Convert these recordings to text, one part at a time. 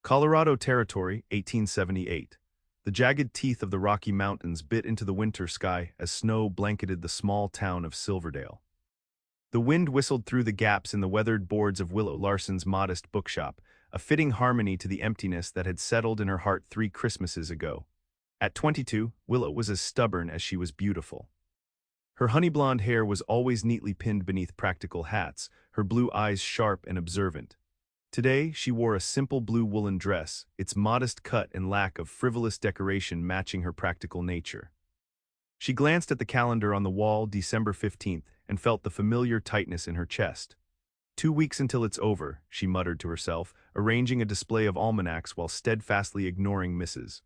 Colorado Territory, 1878. The jagged teeth of the Rocky Mountains bit into the winter sky as snow blanketed the small town of Silverdale. The wind whistled through the gaps in the weathered boards of Willow Larsen's modest bookshop, a fitting harmony to the emptiness that had settled in her heart 3 Christmases ago. At 22, Willow was as stubborn as she was beautiful. Her honey-blonde hair was always neatly pinned beneath practical hats, her blue eyes sharp and observant. Today, she wore a simple blue woolen dress, its modest cut and lack of frivolous decoration matching her practical nature. She glanced at the calendar on the wall, December 15th, and felt the familiar tightness in her chest. 2 weeks until it's over, she muttered to herself, arranging a display of almanacs while steadfastly ignoring Mrs.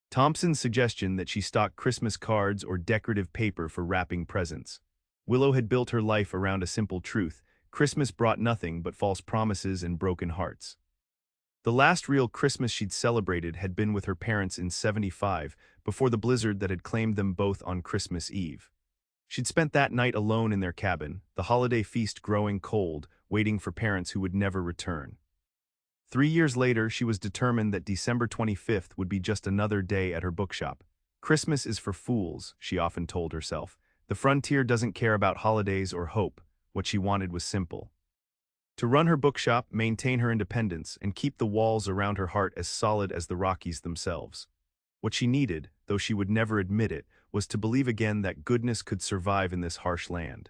Thompson's suggestion that she stock Christmas cards or decorative paper for wrapping presents. Willow had built her life around a simple truth: Christmas brought nothing but false promises and broken hearts. The last real Christmas she'd celebrated had been with her parents in '75, before the blizzard that had claimed them both on Christmas Eve. She'd spent that night alone in their cabin, the holiday feast growing cold, waiting for parents who would never return. 3 years later, she was determined that December 25th would be just another day at her bookshop. Christmas is for fools, she often told herself. The frontier doesn't care about holidays or hope. What she wanted was simple: to run her bookshop, maintain her independence, and keep the walls around her heart as solid as the Rockies themselves. What she needed, though she would never admit it, was to believe again that goodness could survive in this harsh land.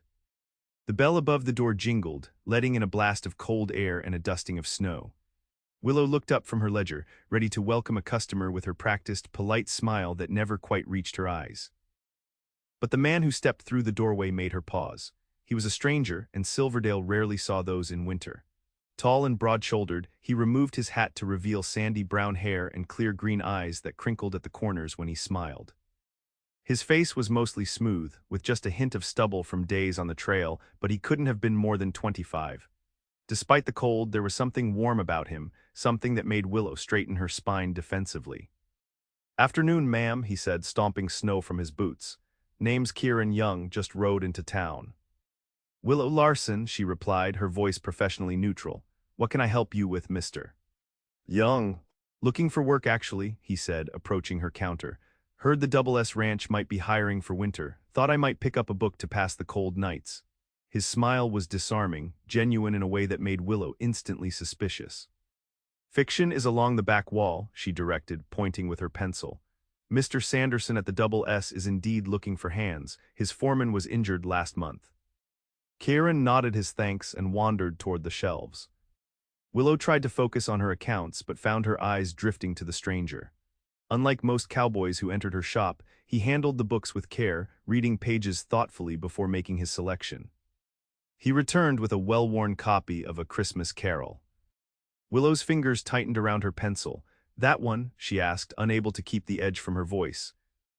The bell above the door jingled, letting in a blast of cold air and a dusting of snow. Willow looked up from her ledger, ready to welcome a customer with her practiced, polite smile that never quite reached her eyes. But the man who stepped through the doorway made her pause. He was a stranger, and Silverdale rarely saw those in winter. Tall and broad-shouldered, he removed his hat to reveal sandy brown hair and clear green eyes that crinkled at the corners when he smiled. His face was mostly smooth, with just a hint of stubble from days on the trail, but he couldn't have been more than 25. Despite the cold, there was something warm about him, something that made Willow straighten her spine defensively. "Afternoon, ma'am," he said, stomping snow from his boots. "Name's Kieran Young, just rode into town." "Willow Larsen," she replied, her voice professionally neutral. "What can I help you with, Mr. Young?" "Looking for work, actually," he said, approaching her counter. "Heard the Double S Ranch might be hiring for winter. Thought I might pick up a book to pass the cold nights." His smile was disarming, genuine in a way that made Willow instantly suspicious. "Fiction is along the back wall," she directed, pointing with her pencil. "Mr. Sanderson at the Double S is indeed looking for hands. His foreman was injured last month." Kieran nodded his thanks and wandered toward the shelves. Willow tried to focus on her accounts but found her eyes drifting to the stranger. Unlike most cowboys who entered her shop, he handled the books with care, reading pages thoughtfully before making his selection. He returned with a well-worn copy of A Christmas Carol. Willow's fingers tightened around her pencil. "That one?" she asked, unable to keep the edge from her voice.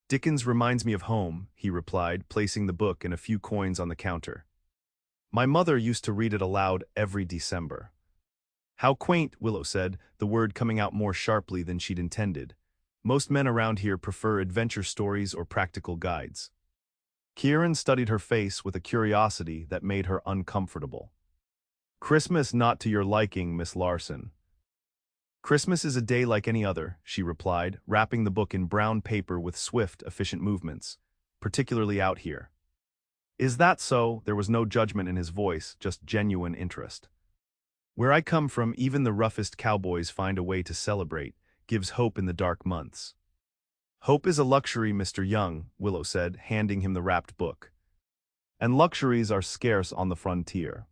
"Dickens reminds me of home," he replied, placing the book and a few coins on the counter. "My mother used to read it aloud every December." "How quaint," Willow said, the word coming out more sharply than she'd intended. "Most men around here prefer adventure stories or practical guides." Kieran studied her face with a curiosity that made her uncomfortable. "Christmas not to your liking, Miss Larsen." "Christmas is a day like any other," she replied, wrapping the book in brown paper with swift, efficient movements. "Particularly out here." "Is that so?" There was no judgment in his voice, just genuine interest. "Where I come from, even the roughest cowboys find a way to celebrate, gives hope in the dark months." "Hope is a luxury, Mr. Young," Willow said, handing him the wrapped book. "And luxuries are scarce on the frontier."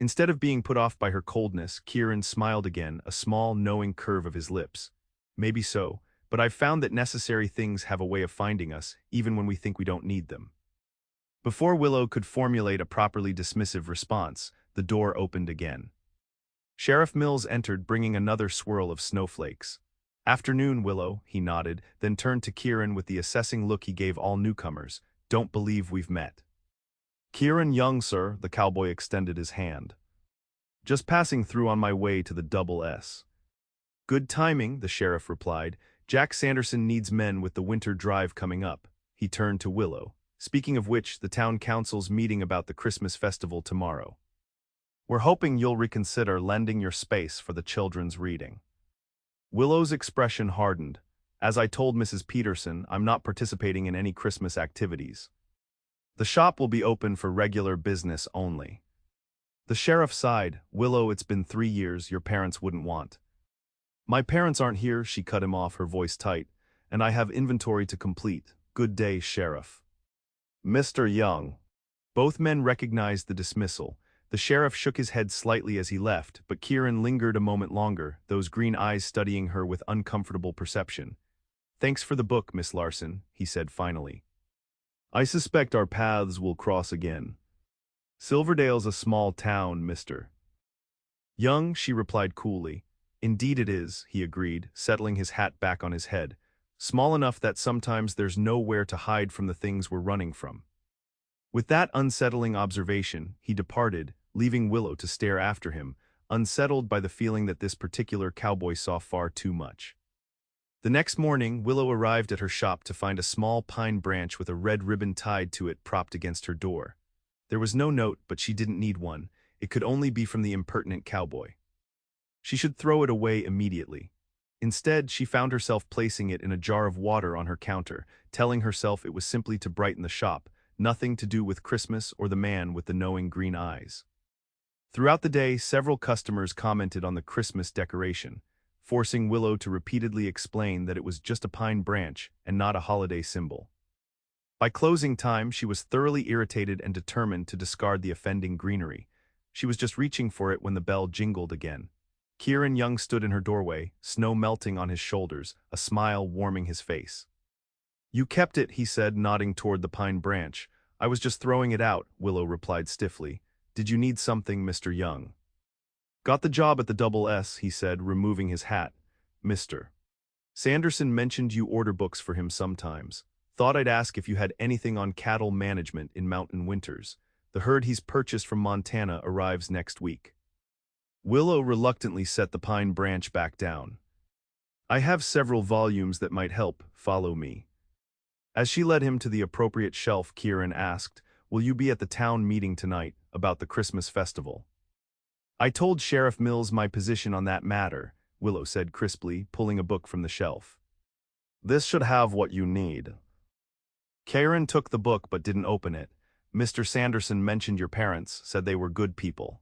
Instead of being put off by her coldness, Kieran smiled again, a small, knowing curve of his lips. "Maybe so, but I've found that necessary things have a way of finding us, even when we think we don't need them." Before Willow could formulate a properly dismissive response, the door opened again. Sheriff Mills entered, bringing another swirl of snowflakes. "Afternoon, Willow," he nodded, then turned to Kieran with the assessing look he gave all newcomers. "Don't believe we've met." "Kieran Young, sir," the cowboy extended his hand. "Just passing through on my way to the Double S." "Good timing," the sheriff replied. "Jack Sanderson needs men with the winter drive coming up." He turned to Willow. "Speaking of which, the town council's meeting about the Christmas festival tomorrow. We're hoping you'll reconsider lending your space for the children's reading." Willow's expression hardened. As I told Mrs. Peterson, I'm not participating in any Christmas activities. The shop will be open for regular business only. The sheriff sighed. Willow, it's been 3 years, your parents wouldn't want. My parents aren't here, she cut him off, her voice tight, and I have inventory to complete. Good day, Sheriff. Mr. Young. Both men recognized the dismissal. The sheriff shook his head slightly as he left, but Kieran lingered a moment longer, those green eyes studying her with uncomfortable perception. Thanks for the book, Miss Larsen, he said finally. I suspect our paths will cross again. Silverdale's a small town, Mr. Young, she replied coolly. Indeed it is, he agreed, settling his hat back on his head. Small enough that sometimes there's nowhere to hide from the things we're running from. With that unsettling observation, he departed, leaving Willow to stare after him, unsettled by the feeling that this particular cowboy saw far too much. The next morning, Willow arrived at her shop to find a small pine branch with a red ribbon tied to it propped against her door. There was no note, but she didn't need one. It could only be from the impertinent cowboy. She should throw it away immediately. Instead, she found herself placing it in a jar of water on her counter, telling herself it was simply to brighten the shop, nothing to do with Christmas or the man with the knowing green eyes. Throughout the day, several customers commented on the Christmas decoration, forcing Willow to repeatedly explain that it was just a pine branch and not a holiday symbol. By closing time, she was thoroughly irritated and determined to discard the offending greenery. She was just reaching for it when the bell jingled again. Kieran Young stood in her doorway, snow melting on his shoulders, a smile warming his face. You kept it, he said, nodding toward the pine branch. I was just throwing it out, Willow replied stiffly. Did you need something, Mr. Young? Got the job at the Double S, he said, removing his hat. Mr. Sanderson mentioned you order books for him sometimes. Thought I'd ask if you had anything on cattle management in mountain winters. The herd he's purchased from Montana arrives next week. Willow reluctantly set the pine branch back down. I have several volumes that might help, follow me. As she led him to the appropriate shelf, Kieran asked, will you be at the town meeting tonight, about the Christmas festival? I told Sheriff Mills my position on that matter, Willow said crisply, pulling a book from the shelf. This should have what you need. Kieran took the book but didn't open it. Mr. Sanderson mentioned your parents, said they were good people.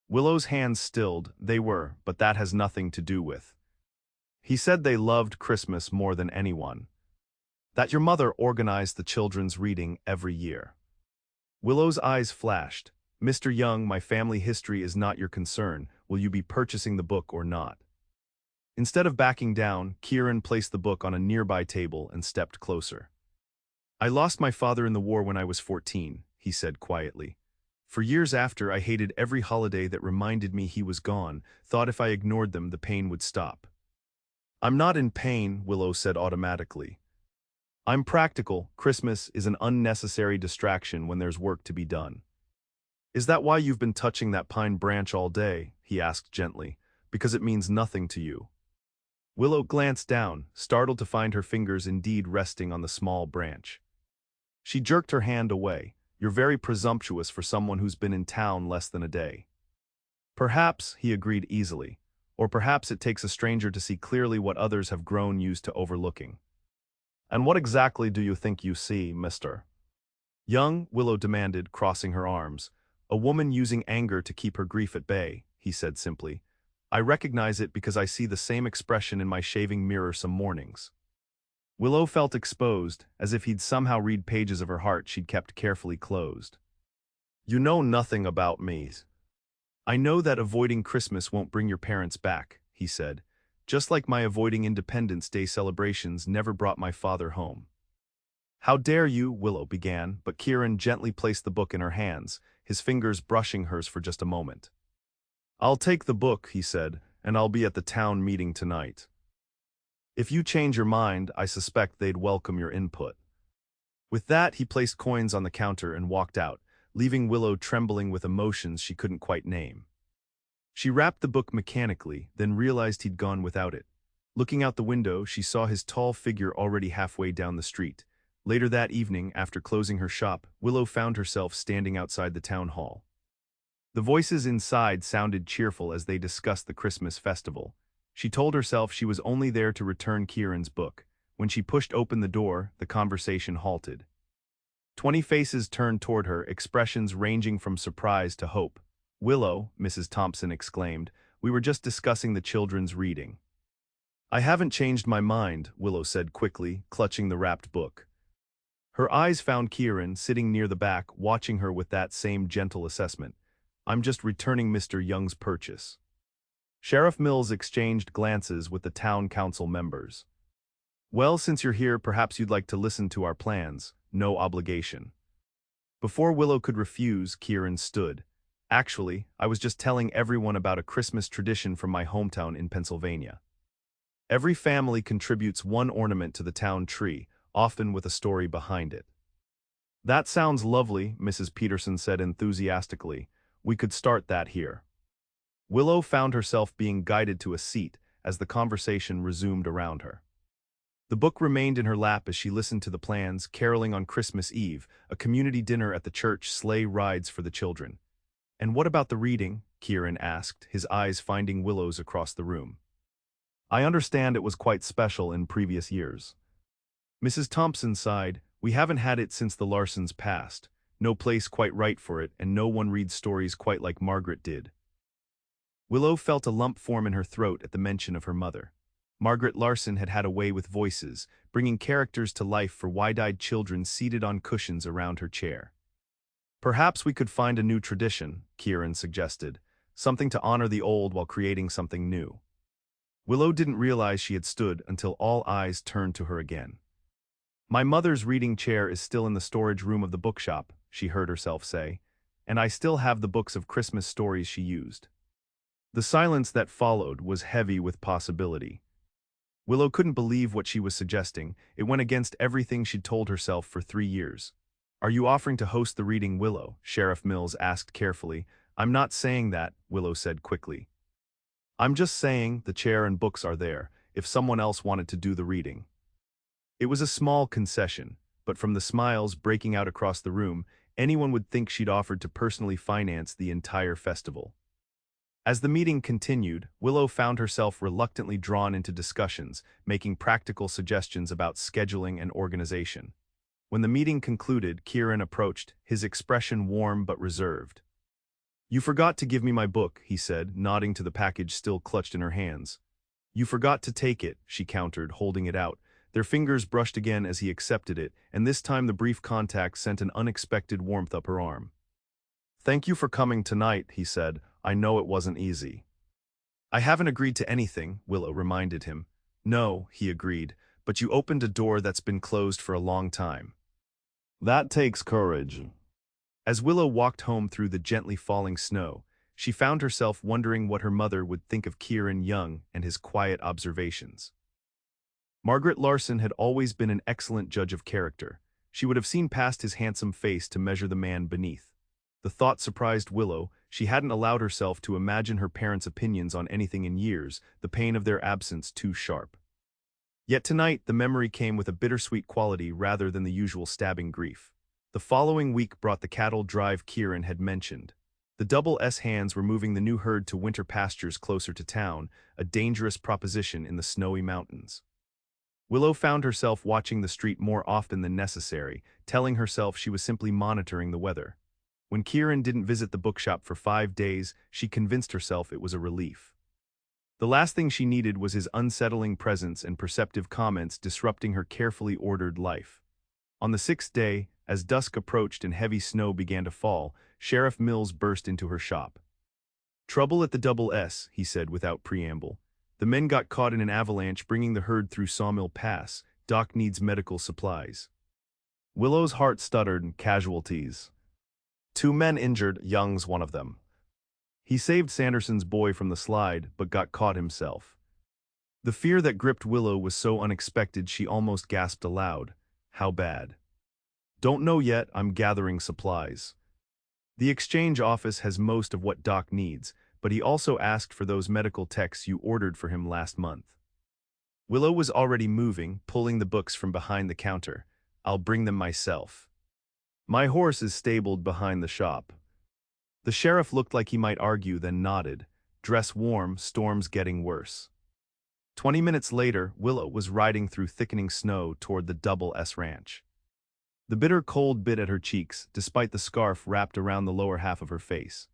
Willow's hands stilled. They were, but that has nothing to do with. He said they loved Christmas more than anyone. That your mother organized the children's reading every year. Willow's eyes flashed. Mr. Young, my family history is not your concern. Will you be purchasing the book or not? Instead of backing down, Kieran placed the book on a nearby table and stepped closer. I lost my father in the war when I was 14, he said quietly. For years after, I hated every holiday that reminded me he was gone, thought if I ignored them, the pain would stop. I'm not in pain, Willow said automatically. I'm practical. Christmas is an unnecessary distraction when there's work to be done. Is that why you've been touching that pine branch all day? He asked gently. Because it means nothing to you. Willow glanced down, startled to find her fingers indeed resting on the small branch. She jerked her hand away. You're very presumptuous for someone who's been in town less than a day. Perhaps, he agreed easily. Or perhaps it takes a stranger to see clearly what others have grown used to overlooking. And what exactly do you think you see, Mr. Young? Willow demanded, crossing her arms. A woman using anger to keep her grief at bay, he said simply. I recognize it because I see the same expression in my shaving mirror some mornings. Willow felt exposed, as if he'd somehow read pages of her heart she'd kept carefully closed. You know nothing about me. I know that avoiding Christmas won't bring your parents back, he said, just like my avoiding Independence Day celebrations never brought my father home. How dare you, Willow began, but Kieran gently placed the book in her hands, his fingers brushing hers for just a moment. I'll take the book, he said, and I'll be at the town meeting tonight. If you change your mind, I suspect they'd welcome your input. With that, he placed coins on the counter and walked out, leaving Willow trembling with emotions she couldn't quite name. She wrapped the book mechanically, then realized he'd gone without it. Looking out the window, she saw his tall figure already halfway down the street. Later that evening, after closing her shop, Willow found herself standing outside the town hall. The voices inside sounded cheerful as they discussed the Christmas festival. She told herself she was only there to return Kieran's book. When she pushed open the door, the conversation halted. 20 faces turned toward her, expressions ranging from surprise to hope. "Willow," Mrs. Thompson exclaimed, "we were just discussing the children's reading." "I haven't changed my mind," Willow said quickly, clutching the wrapped book. Her eyes found Kieran, sitting near the back, watching her with that same gentle assessment. "I'm just returning Mr. Young's purchase." Sheriff Mills exchanged glances with the town council members. "Well, since you're here, perhaps you'd like to listen to our plans. No obligation." Before Willow could refuse, Kieran stood. "Actually, I was just telling everyone about a Christmas tradition from my hometown in Pennsylvania. Every family contributes one ornament to the town tree, often with a story behind it." "That sounds lovely," Mrs. Peterson said enthusiastically. "We could start that here." Willow found herself being guided to a seat as the conversation resumed around her. The book remained in her lap as she listened to the plans: caroling on Christmas Eve, a community dinner at the church, sleigh rides for the children. "And what about the reading?" Kieran asked, his eyes finding Willow's across the room. "I understand it was quite special in previous years." Mrs. Thompson sighed. "We haven't had it since the Larsens passed. No place quite right for it, and no one reads stories quite like Margaret did." Willow felt a lump form in her throat at the mention of her mother. Margaret Larsen had had a way with voices, bringing characters to life for wide-eyed children seated on cushions around her chair. "Perhaps we could find a new tradition," Kieran suggested, "something to honor the old while creating something new." Willow didn't realize she had stood until all eyes turned to her again. "My mother's reading chair is still in the storage room of the bookshop," she heard herself say, "and I still have the books of Christmas stories she used." The silence that followed was heavy with possibility. Willow couldn't believe what she was suggesting. It went against everything she'd told herself for 3 years. "Are you offering to host the reading, Willow?" Sheriff Mills asked carefully. "I'm not saying that," Willow said quickly. "I'm just saying the chair and books are there, if someone else wanted to do the reading." It was a small concession, but from the smiles breaking out across the room, anyone would think she'd offered to personally finance the entire festival. As the meeting continued, Willow found herself reluctantly drawn into discussions, making practical suggestions about scheduling and organization. When the meeting concluded, Kieran approached, his expression warm but reserved. "You forgot to give me my book," he said, nodding to the package still clutched in her hands. "You forgot to take it," she countered, holding it out. Their fingers brushed again as he accepted it, and this time the brief contact sent an unexpected warmth up her arm. "Thank you for coming tonight," he said. "I know it wasn't easy." "I haven't agreed to anything," Willow reminded him. "No," he agreed, "but you opened a door that's been closed for a long time." "That takes courage." As Willow walked home through the gently falling snow, she found herself wondering what her mother would think of Kieran Young and his quiet observations. Margaret Larsen had always been an excellent judge of character. She would have seen past his handsome face to measure the man beneath. The thought surprised Willow. She hadn't allowed herself to imagine her parents' opinions on anything in years, the pain of their absence too sharp. Yet tonight, the memory came with a bittersweet quality rather than the usual stabbing grief. The following week brought the cattle drive Kieran had mentioned. The double S hands were moving the new herd to winter pastures closer to town, a dangerous proposition in the snowy mountains. Willow found herself watching the street more often than necessary, telling herself she was simply monitoring the weather. When Kieran didn't visit the bookshop for 5 days, she convinced herself it was a relief. The last thing she needed was his unsettling presence and perceptive comments disrupting her carefully ordered life. On the 6th day, as dusk approached and heavy snow began to fall, Sheriff Mills burst into her shop. "Trouble at the Double S," he said without preamble. "The men got caught in an avalanche bringing the herd through Sawmill Pass. Doc needs medical supplies." Willow's heart stuttered. "Casualties." "2 men injured, Young's one of them. He saved Sanderson's boy from the slide, but got caught himself." The fear that gripped Willow was so unexpected she almost gasped aloud. "How bad?" "Don't know yet, I'm gathering supplies. The exchange office has most of what Doc needs, but he also asked for those medical techs you ordered for him last month." Willow was already moving, pulling the books from behind the counter. "I'll bring them myself. My horse is stabled behind the shop." The sheriff looked like he might argue, then nodded. "Dress warm, storm's getting worse." 20 minutes later, Willow was riding through thickening snow toward the Double S Ranch. The bitter cold bit at her cheeks, despite the scarf wrapped around the lower half of her face.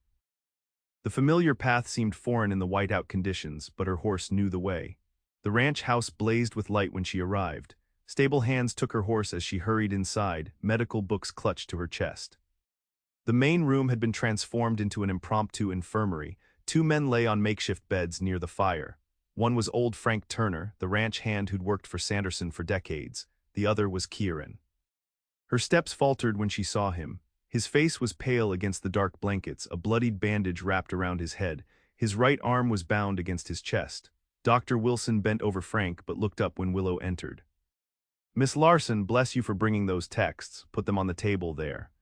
The familiar path seemed foreign in the whiteout conditions, but her horse knew the way. The ranch house blazed with light when she arrived. Stable hands took her horse as she hurried inside, medical books clutched to her chest. The main room had been transformed into an impromptu infirmary. 2 men lay on makeshift beds near the fire. One was old Frank Turner, the ranch hand who'd worked for Sanderson for decades. The other was Kieran. Her steps faltered when she saw him. His face was pale against the dark blankets, a bloodied bandage wrapped around his head. His right arm was bound against his chest. Dr. Wilson bent over Frank but looked up when Willow entered. "Miss Larsen, bless you for bringing those texts. Put them on the table there."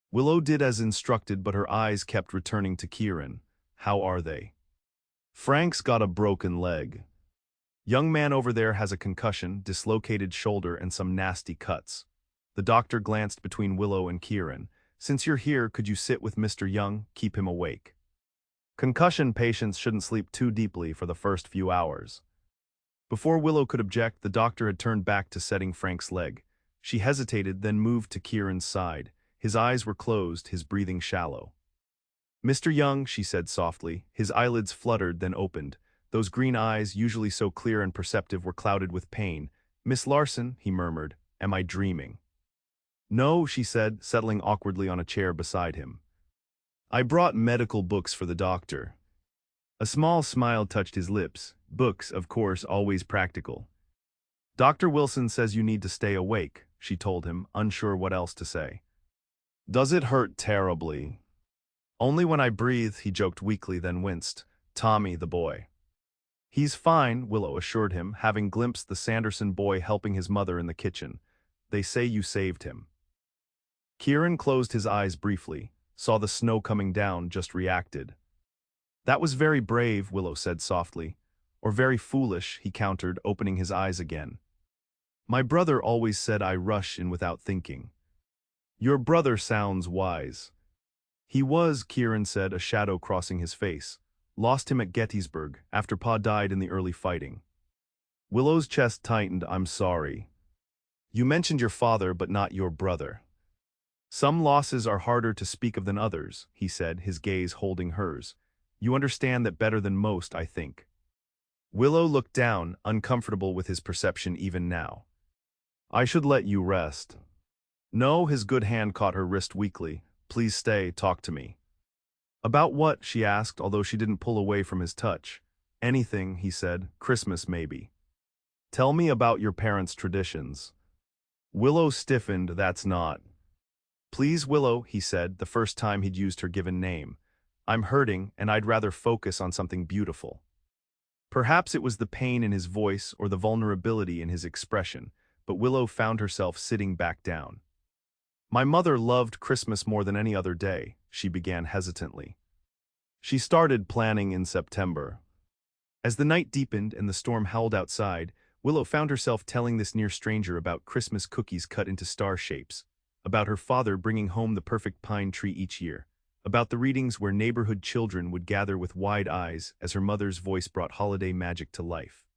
Willow did as instructed, but her eyes kept returning to Kieran. "How are they?" "Frank's got a broken leg. Young man over there has a concussion, dislocated shoulder, and some nasty cuts." The doctor glanced between Willow and Kieran. "Since you're here, could you sit with Mr. Young, keep him awake? Concussion patients shouldn't sleep too deeply for the first few hours." Before Willow could object, the doctor had turned back to setting Frank's leg. She hesitated, then moved to Kieran's side. His eyes were closed, his breathing shallow. "Mr. Young," she said softly. His eyelids fluttered, then opened. Those green eyes, usually so clear and perceptive, were clouded with pain. "Miss Larsen," he murmured, "am I dreaming?" "No," she said, settling awkwardly on a chair beside him. "I brought medical books for the doctor." A small smile touched his lips. Books, of course, always practical. "Dr. Wilson says you need to stay awake," she told him, unsure what else to say. "Does it hurt terribly?" "Only when I breathe," he joked weakly, then winced. "Tommy, the boy." "He's fine," Willow assured him, having glimpsed the Sanderson boy helping his mother in the kitchen. "They say you saved him." Kieran closed his eyes briefly, saw the snow coming down, just reacted. "That was very brave," Willow said softly. "Or very foolish," he countered, opening his eyes again. "My brother always said I rush in without thinking." "Your brother sounds wise." "He was," Kieran said, a shadow crossing his face. "Lost him at Gettysburg, after Pa died in the early fighting." Willow's chest tightened. "I'm sorry. You mentioned your father, but not your brother." "Some losses are harder to speak of than others," he said, his gaze holding hers. "You understand that better than most, I think." Willow looked down, uncomfortable with his perception even now. "I should let you rest." "No," his good hand caught her wrist weakly. "Please stay, talk to me." "About what?" she asked, although she didn't pull away from his touch. "Anything," he said. "Christmas, maybe." "Tell me about your parents' traditions." Willow stiffened. "That's not." "Please, Willow," he said, the first time he'd used her given name. "I'm hurting, and I'd rather focus on something beautiful." Perhaps it was the pain in his voice or the vulnerability in his expression, but Willow found herself sitting back down. "My mother loved Christmas more than any other day," she began hesitantly. "She started planning in September." As the night deepened and the storm howled outside, Willow found herself telling this near stranger about Christmas cookies cut into star shapes, about her father bringing home the perfect pine tree each year, about the readings where neighborhood children would gather with wide eyes as her mother's voice brought holiday magic to life.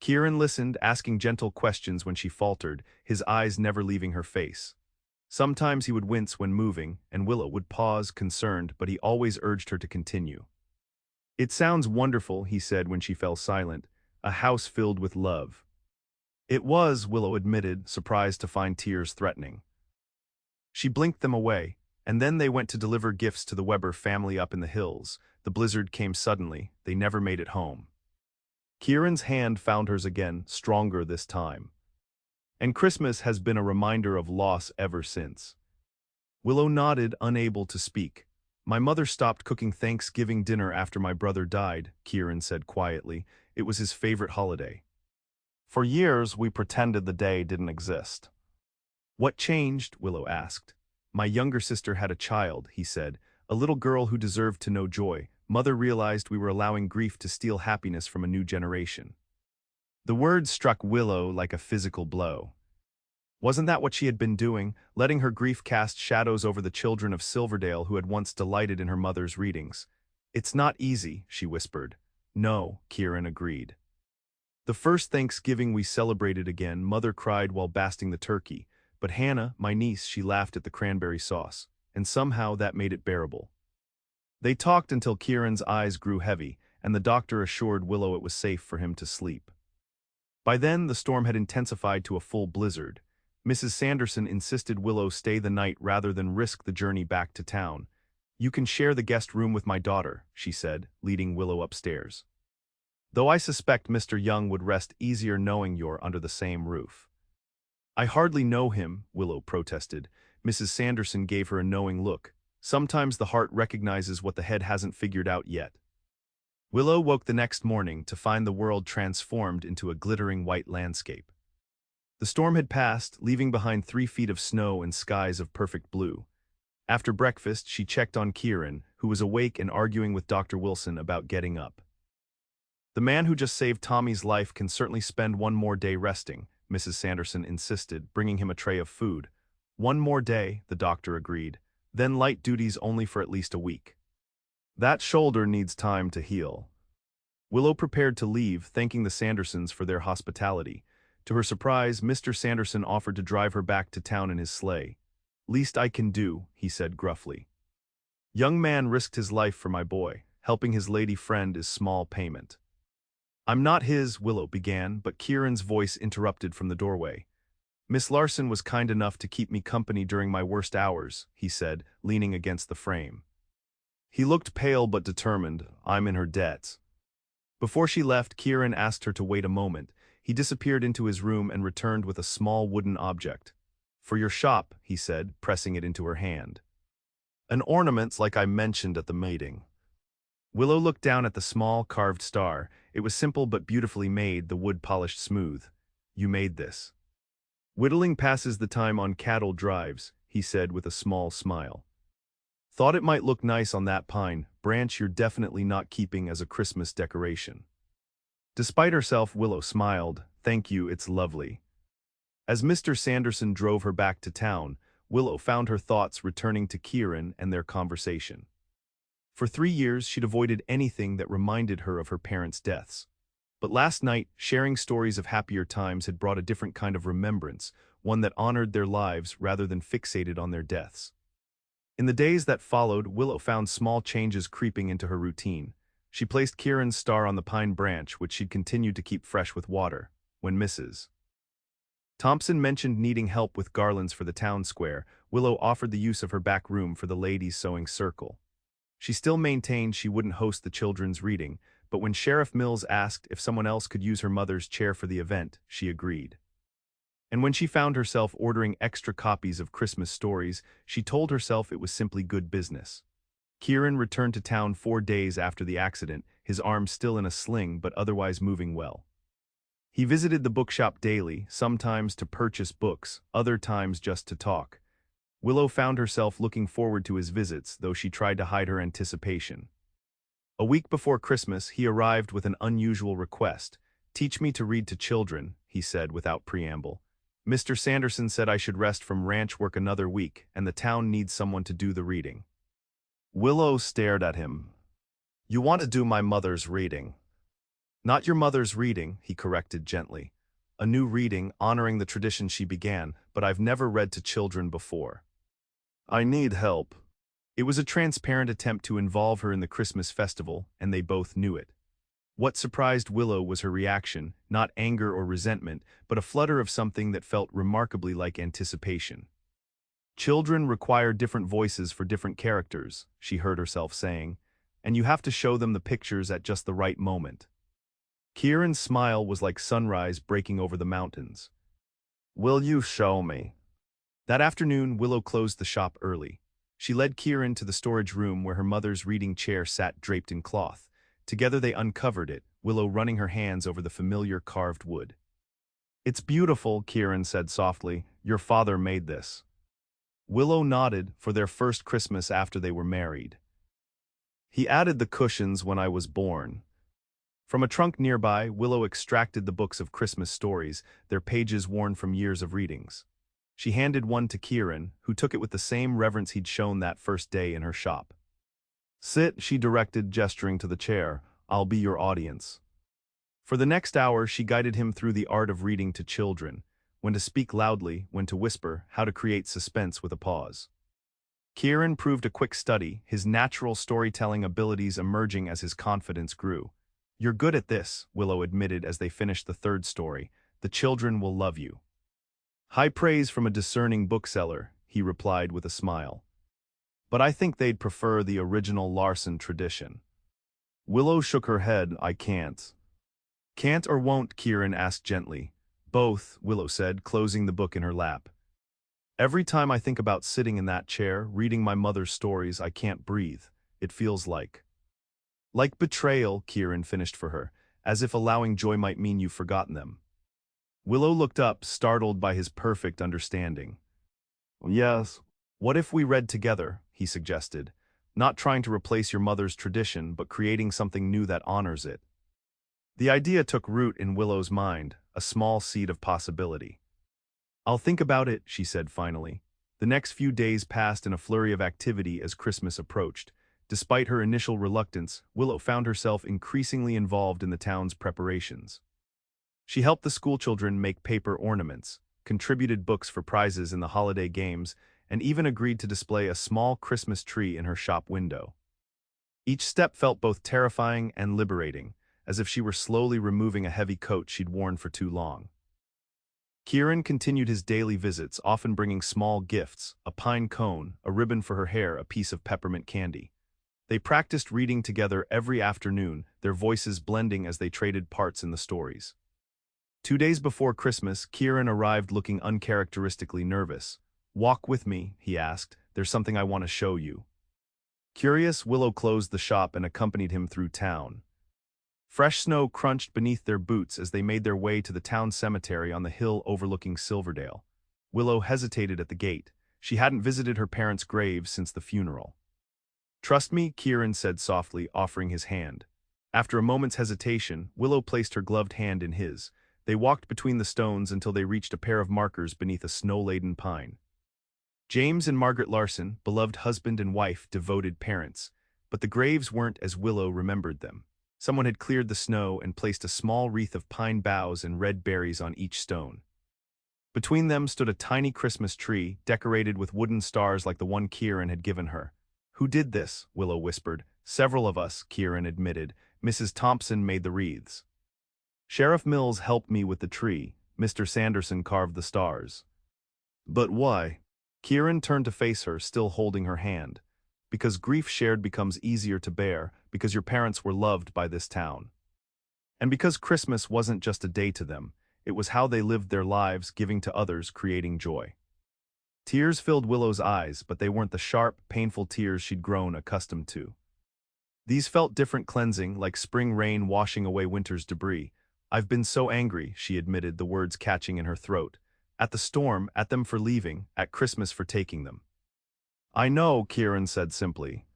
Kieran listened, asking gentle questions when she faltered, his eyes never leaving her face. Sometimes he would wince when moving, and Willow would pause, concerned, but he always urged her to continue. "It sounds wonderful," he said when she fell silent, "a house filled with love." "It was," Willow admitted, surprised to find tears threatening. She blinked them away, and then they went to deliver gifts to the Weber family up in the hills. The blizzard came suddenly. They never made it home. Kieran's hand found hers again, stronger this time. "And Christmas has been a reminder of loss ever since." Willow nodded, unable to speak. "My mother stopped cooking Thanksgiving dinner after my brother died," Kieran said quietly. "It was his favorite holiday. For years, we pretended the day didn't exist." "What changed?" Willow asked. "My younger sister had a child," he said, "a little girl who deserved to know joy. Mother realized we were allowing grief to steal happiness from a new generation." The words struck Willow like a physical blow. Wasn't that what she had been doing, letting her grief cast shadows over the children of Silverdale who had once delighted in her mother's readings? "It's not easy," she whispered. "No," Kieran agreed. The first Thanksgiving we celebrated again, Mother cried while basting the turkey, but Hannah, my niece, she laughed at the cranberry sauce, and somehow that made it bearable. They talked until Kieran's eyes grew heavy, and the doctor assured Willow it was safe for him to sleep. By then, the storm had intensified to a full blizzard. Mrs. Sanderson insisted Willow stay the night rather than risk the journey back to town. "You can share the guest room with my daughter," she said, leading Willow upstairs. "Though I suspect Mr. Young would rest easier knowing you're under the same roof." "I hardly know him," Willow protested. Mrs. Sanderson gave her a knowing look. Sometimes the heart recognizes what the head hasn't figured out yet. Willow woke the next morning to find the world transformed into a glittering white landscape. The storm had passed, leaving behind 3 feet of snow and skies of perfect blue. After breakfast, she checked on Kieran, who was awake and arguing with Dr. Wilson about getting up. "The man who just saved Tommy's life can certainly spend one more day resting," Mrs. Sanderson insisted, bringing him a tray of food. "One more day," the doctor agreed. "Then light duties only for at least a week. That shoulder needs time to heal." Willow prepared to leave, thanking the Sandersons for their hospitality. To her surprise, Mr. Sanderson offered to drive her back to town in his sleigh. "Least I can do," he said gruffly. "Young man risked his life for my boy. Helping his lady friend is small payment." "I'm not his," Willow began, but Kieran's voice interrupted from the doorway. "Miss Larsen was kind enough to keep me company during my worst hours," he said, leaning against the frame. He looked pale but determined. "I'm in her debt." Before she left, Kieran asked her to wait a moment. He disappeared into his room and returned with a small wooden object. "For your shop," he said, pressing it into her hand. "An ornament like I mentioned at the meeting." Willow looked down at the small, carved star. It was simple but beautifully made, the wood polished smooth. "You made this." "Whittling passes the time on cattle drives," he said with a small smile. "Thought it might look nice on that pine branch you're definitely not keeping as a Christmas decoration." Despite herself, Willow smiled. "Thank you, it's lovely." As Mr. Sanderson drove her back to town, Willow found her thoughts returning to Kieran and their conversation. For 3 years, she'd avoided anything that reminded her of her parents' deaths. But last night, sharing stories of happier times had brought a different kind of remembrance, one that honored their lives rather than fixated on their deaths. In the days that followed, Willow found small changes creeping into her routine. She placed Kieran's star on the pine branch, which she'd continued to keep fresh with water. When Mrs. Thompson mentioned needing help with garlands for the town square, Willow offered the use of her back room for the ladies' sewing circle. She still maintained she wouldn't host the children's reading, but when Sheriff Mills asked if someone else could use her mother's chair for the event, she agreed. And when she found herself ordering extra copies of Christmas stories, she told herself it was simply good business. Kieran returned to town 4 days after the accident, his arm still in a sling but otherwise moving well. He visited the bookshop daily, sometimes to purchase books, other times just to talk. Willow found herself looking forward to his visits, though she tried to hide her anticipation. A week before Christmas, he arrived with an unusual request. "Teach me to read to children," he said without preamble. "Mr. Sanderson said I should rest from ranch work another week, and the town needs someone to do the reading." Willow stared at him. "You want to do my mother's reading." "Not your mother's reading," he corrected gently. "A new reading, honoring the tradition she began, but I've never read to children before." "I need help." It was a transparent attempt to involve her in the Christmas festival, and they both knew it. What surprised Willow was her reaction, not anger or resentment, but a flutter of something that felt remarkably like anticipation. "Children require different voices for different characters," she heard herself saying, "and you have to show them the pictures at just the right moment." Kieran's smile was like sunrise breaking over the mountains. "Will you show me?" That afternoon, Willow closed the shop early. She led Kieran to the storage room where her mother's reading chair sat draped in cloth. Together they uncovered it, Willow running her hands over the familiar carved wood. "It's beautiful," Kieran said softly. "Your father made this." Willow nodded, for their first Christmas after they were married. "He added the cushions when I was born." From a trunk nearby, Willow extracted the books of Christmas stories, their pages worn from years of readings. She handed one to Kieran, who took it with the same reverence he'd shown that first day in her shop. "Sit," she directed, gesturing to the chair. "I'll be your audience." For the next hour, she guided him through the art of reading to children, when to speak loudly, when to whisper, how to create suspense with a pause. Kieran proved a quick study, his natural storytelling abilities emerging as his confidence grew. "You're good at this," Willow admitted as they finished the third story. "The children will love you." "High praise from a discerning bookseller," he replied with a smile. "But I think they'd prefer the original Larsen tradition." Willow shook her head. "I can't." "Can't or won't?" Kieran asked gently. "Both," Willow said, closing the book in her lap. "Every time I think about sitting in that chair, reading my mother's stories, I can't breathe. It feels like betrayal," Kieran finished for her, "as if allowing joy might mean you've forgotten them." Willow looked up, startled by his perfect understanding. "Yes. What if we read together?" he suggested, "not trying to replace your mother's tradition, but creating something new that honors it." The idea took root in Willow's mind, a small seed of possibility. "I'll think about it," she said finally. The next few days passed in a flurry of activity as Christmas approached. Despite her initial reluctance, Willow found herself increasingly involved in the town's preparations. She helped the schoolchildren make paper ornaments, contributed books for prizes in the holiday games, and even agreed to display a small Christmas tree in her shop window. Each step felt both terrifying and liberating, as if she were slowly removing a heavy coat she'd worn for too long. Kieran continued his daily visits, often bringing small gifts, a pine cone, a ribbon for her hair, a piece of peppermint candy. They practiced reading together every afternoon, their voices blending as they traded parts in the stories. 2 days before Christmas, Kieran arrived looking uncharacteristically nervous. "Walk with me," he asked. "There's something I want to show you." Curious, Willow closed the shop and accompanied him through town. Fresh snow crunched beneath their boots as they made their way to the town cemetery on the hill overlooking Silverdale. Willow hesitated at the gate. She hadn't visited her parents' graves since the funeral. "Trust me," Kieran said softly, offering his hand. After a moment's hesitation, Willow placed her gloved hand in his. They walked between the stones until they reached a pair of markers beneath a snow-laden pine. James and Margaret Larsen, beloved husband and wife, devoted parents. But the graves weren't as Willow remembered them. Someone had cleared the snow and placed a small wreath of pine boughs and red berries on each stone. Between them stood a tiny Christmas tree, decorated with wooden stars like the one Kieran had given her. "Who did this?" Willow whispered. "Several of us," Kieran admitted. "Mrs. Thompson made the wreaths. Sheriff Mills helped me with the tree. Mr. Sanderson carved the stars." "But why?" Kieran turned to face her, still holding her hand. "Because grief shared becomes easier to bear, because your parents were loved by this town. And because Christmas wasn't just a day to them, it was how they lived their lives, giving to others, creating joy." Tears filled Willow's eyes, but they weren't the sharp, painful tears she'd grown accustomed to. These felt different, cleansing, like spring rain washing away winter's debris. "I've been so angry," she admitted, the words catching in her throat. "At the storm, at them for leaving, at Christmas for taking them." "I know," Kieran said simply.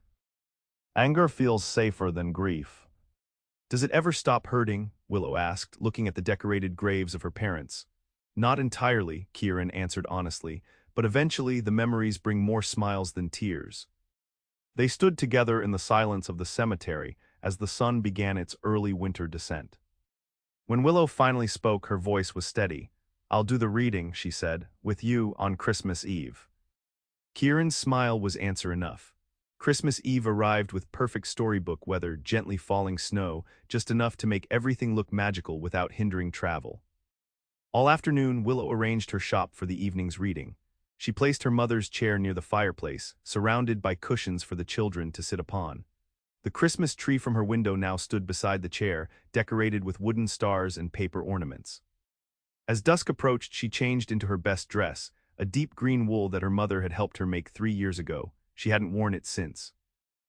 "Anger feels safer than grief." "Does it ever stop hurting?" Willow asked, looking at the decorated graves of her parents. "Not entirely," Kieran answered honestly, "but eventually the memories bring more smiles than tears." They stood together in the silence of the cemetery as the sun began its early winter descent. When Willow finally spoke, her voice was steady. "I'll do the reading," she said, "with you on Christmas Eve." Kieran's smile was answer enough. Christmas Eve arrived with perfect storybook weather, gently falling snow, just enough to make everything look magical without hindering travel. All afternoon, Willow arranged her shop for the evening's reading. She placed her mother's chair near the fireplace, surrounded by cushions for the children to sit upon. The Christmas tree from her window now stood beside the chair, decorated with wooden stars and paper ornaments. As dusk approached, she changed into her best dress, a deep green wool that her mother had helped her make 3 years ago. She hadn't worn it since.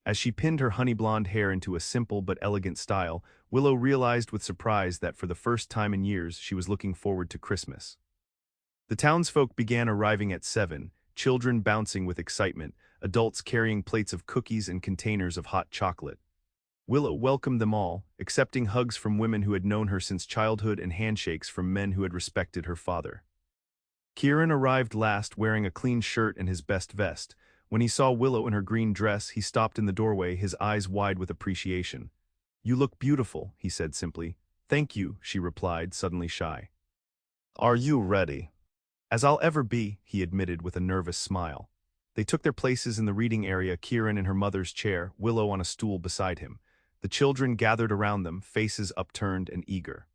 As she pinned her honey blonde hair into a simple but elegant style, Willow realized with surprise that for the first time in years she was looking forward to Christmas. The townsfolk began arriving at 7, children bouncing with excitement, adults carrying plates of cookies and containers of hot chocolate. Willow welcomed them all, accepting hugs from women who had known her since childhood and handshakes from men who had respected her father. Kieran arrived last, wearing a clean shirt and his best vest. When he saw Willow in her green dress, he stopped in the doorway, his eyes wide with appreciation. "You look beautiful," he said simply. Thank you, she replied, suddenly shy. Are you ready? As I'll ever be, he admitted with a nervous smile. They took their places in the reading area, Kieran in her mother's chair, Willow on a stool beside him. The children gathered around them, faces upturned and eager.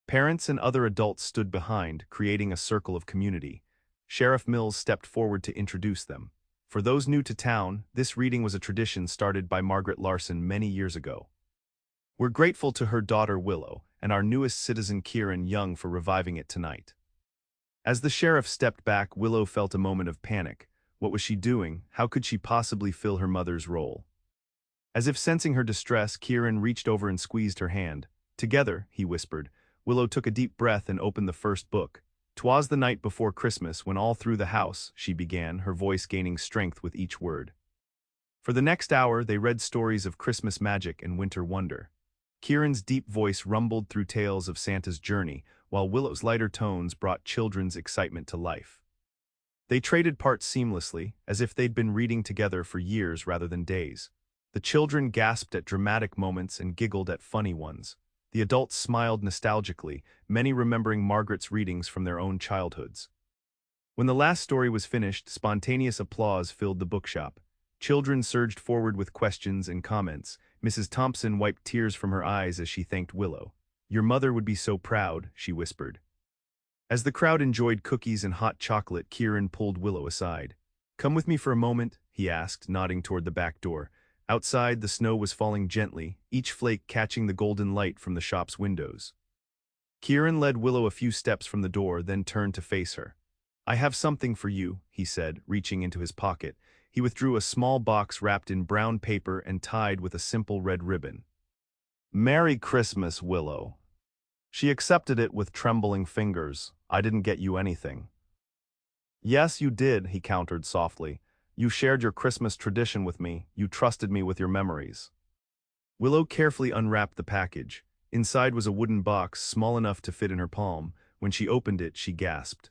Parents and other adults stood behind, creating a circle of community. Sheriff Mills stepped forward to introduce them. For those new to town, this reading was a tradition started by Margaret Larsen many years ago. We're grateful to her daughter Willow and our newest citizen Kieran Young for reviving it tonight. As the sheriff stepped back, Willow felt a moment of panic. What was she doing? How could she possibly fill her mother's role? As if sensing her distress, Kieran reached over and squeezed her hand. Together, he whispered. Willow took a deep breath and opened the first book. "'Twas the night before Christmas when all through the house," she began, her voice gaining strength with each word. For the next hour, they read stories of Christmas magic and winter wonder. Kieran's deep voice rumbled through tales of Santa's journey, while Willow's lighter tones brought children's excitement to life. They traded parts seamlessly, as if they'd been reading together for years rather than days. The children gasped at dramatic moments and giggled at funny ones. The adults smiled nostalgically, many remembering Margaret's readings from their own childhoods. When the last story was finished, spontaneous applause filled the bookshop. Children surged forward with questions and comments. Mrs. Thompson wiped tears from her eyes as she thanked Willow. "Your mother would be so proud," she whispered. As the crowd enjoyed cookies and hot chocolate, Kieran pulled Willow aside. "Come with me for a moment," he asked, nodding toward the back door. Outside, the snow was falling gently, each flake catching the golden light from the shop's windows. Kieran led Willow a few steps from the door, then turned to face her. "I have something for you," he said, reaching into his pocket. He withdrew a small box wrapped in brown paper and tied with a simple red ribbon. "Merry Christmas, Willow." She accepted it with trembling fingers. "I didn't get you anything." "Yes, you did," he countered softly. "You shared your Christmas tradition with me. You trusted me with your memories." Willow carefully unwrapped the package. Inside was a wooden box, small enough to fit in her palm. When she opened it, she gasped.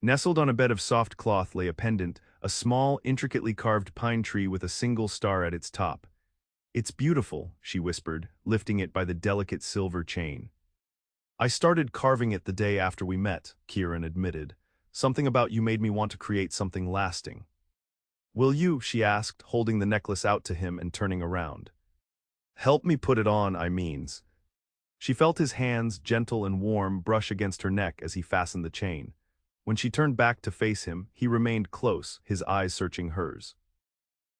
Nestled on a bed of soft cloth lay a pendant, a small, intricately carved pine tree with a single star at its top. "It's beautiful," she whispered, lifting it by the delicate silver chain. "I started carving it the day after we met," Kieran admitted. "Something about you made me want to create something lasting." "Will you," she asked, holding the necklace out to him and turning around. "Help me put it on, I means." She felt his hands, gentle and warm, brush against her neck as he fastened the chain. When she turned back to face him, he remained close, his eyes searching hers.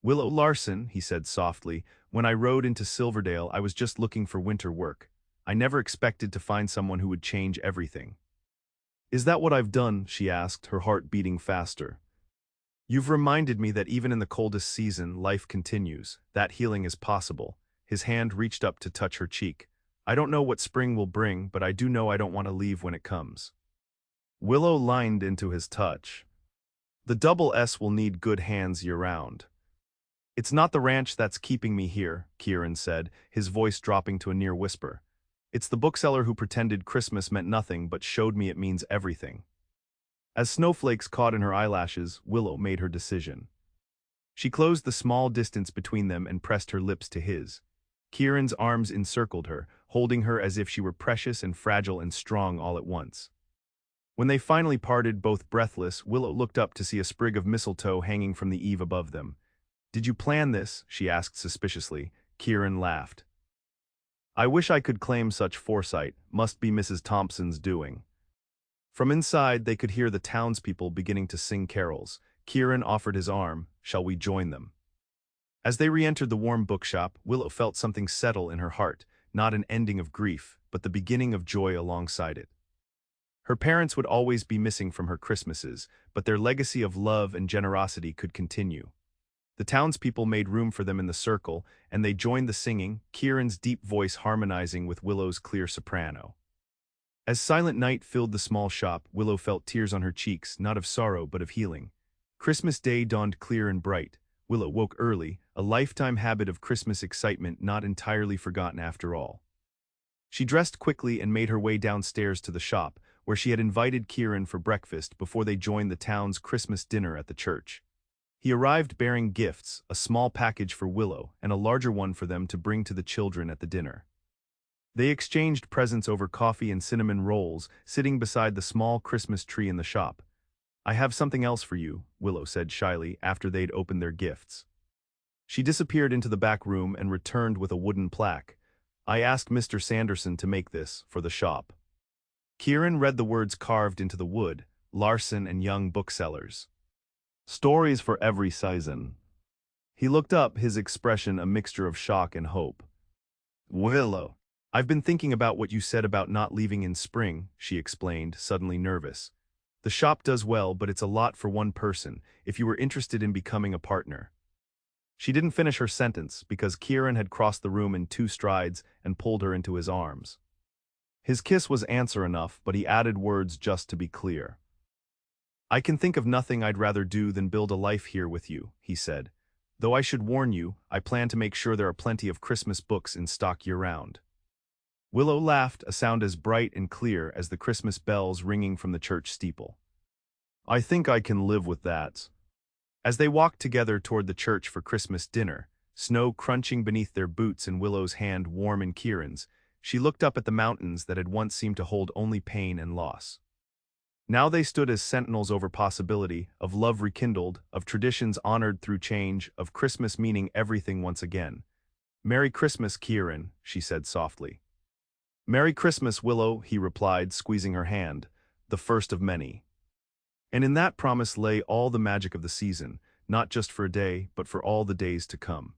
"Willow Larsen," he said softly, "when I rode into Silverdale, I was just looking for winter work. I never expected to find someone who would change everything." "Is that what I've done?" she asked, her heart beating faster. "You've reminded me that even in the coldest season, life continues, that healing is possible." His hand reached up to touch her cheek. "I don't know what spring will bring, but I do know I don't want to leave when it comes." Willow leaned into his touch. "The double S will need good hands year-round." "It's not the ranch that's keeping me here," Kieran said, his voice dropping to a near whisper. "It's the bookseller who pretended Christmas meant nothing but showed me it means everything." As snowflakes caught in her eyelashes, Willow made her decision. She closed the small distance between them and pressed her lips to his. Kieran's arms encircled her, holding her as if she were precious and fragile and strong all at once. When they finally parted, both breathless, Willow looked up to see a sprig of mistletoe hanging from the eave above them. "Did you plan this?" she asked suspiciously. Kieran laughed. "I wish I could claim such foresight. Must be Mrs. Thompson's doing." From inside, they could hear the townspeople beginning to sing carols. Kieran offered his arm. "Shall we join them?" As they re-entered the warm bookshop, Willow felt something settle in her heart, not an ending of grief, but the beginning of joy alongside it. Her parents would always be missing from her Christmases, but their legacy of love and generosity could continue. The townspeople made room for them in the circle, and they joined the singing, Kieran's deep voice harmonizing with Willow's clear soprano. As silent night filled the small shop, Willow felt tears on her cheeks, not of sorrow but of healing. Christmas Day dawned clear and bright. Willow woke early, a lifetime habit of Christmas excitement not entirely forgotten after all. She dressed quickly and made her way downstairs to the shop, where she had invited Kieran for breakfast before they joined the town's Christmas dinner at the church. He arrived bearing gifts, a small package for Willow and a larger one for them to bring to the children at the dinner. They exchanged presents over coffee and cinnamon rolls, sitting beside the small Christmas tree in the shop. "I have something else for you," Willow said shyly after they'd opened their gifts. She disappeared into the back room and returned with a wooden plaque. "I asked Mr. Sanderson to make this for the shop." Kieran read the words carved into the wood: Larsen and Young booksellers. Stories for every season. He looked up, his expression a mixture of shock and hope. "Willow, I've been thinking about what you said about not leaving in spring," she explained, suddenly nervous. "The shop does well, but it's a lot for one person, if you were interested in becoming a partner." She didn't finish her sentence because Kieran had crossed the room in 2 strides and pulled her into his arms. His kiss was answer enough, but he added words just to be clear. "I can think of nothing I'd rather do than build a life here with you," he said. "Though I should warn you, I plan to make sure there are plenty of Christmas books in stock year-round." Willow laughed, a sound as bright and clear as the Christmas bells ringing from the church steeple. "I think I can live with that." As they walked together toward the church for Christmas dinner, snow crunching beneath their boots and Willow's hand warm in Kieran's, she looked up at the mountains that had once seemed to hold only pain and loss. Now they stood as sentinels over possibility, of love rekindled, of traditions honored through change, of Christmas meaning everything once again. "Merry Christmas, Kieran," she said softly. "Merry Christmas, Willow," he replied, squeezing her hand, "the first of many." And in that promise lay all the magic of the season, not just for a day, but for all the days to come.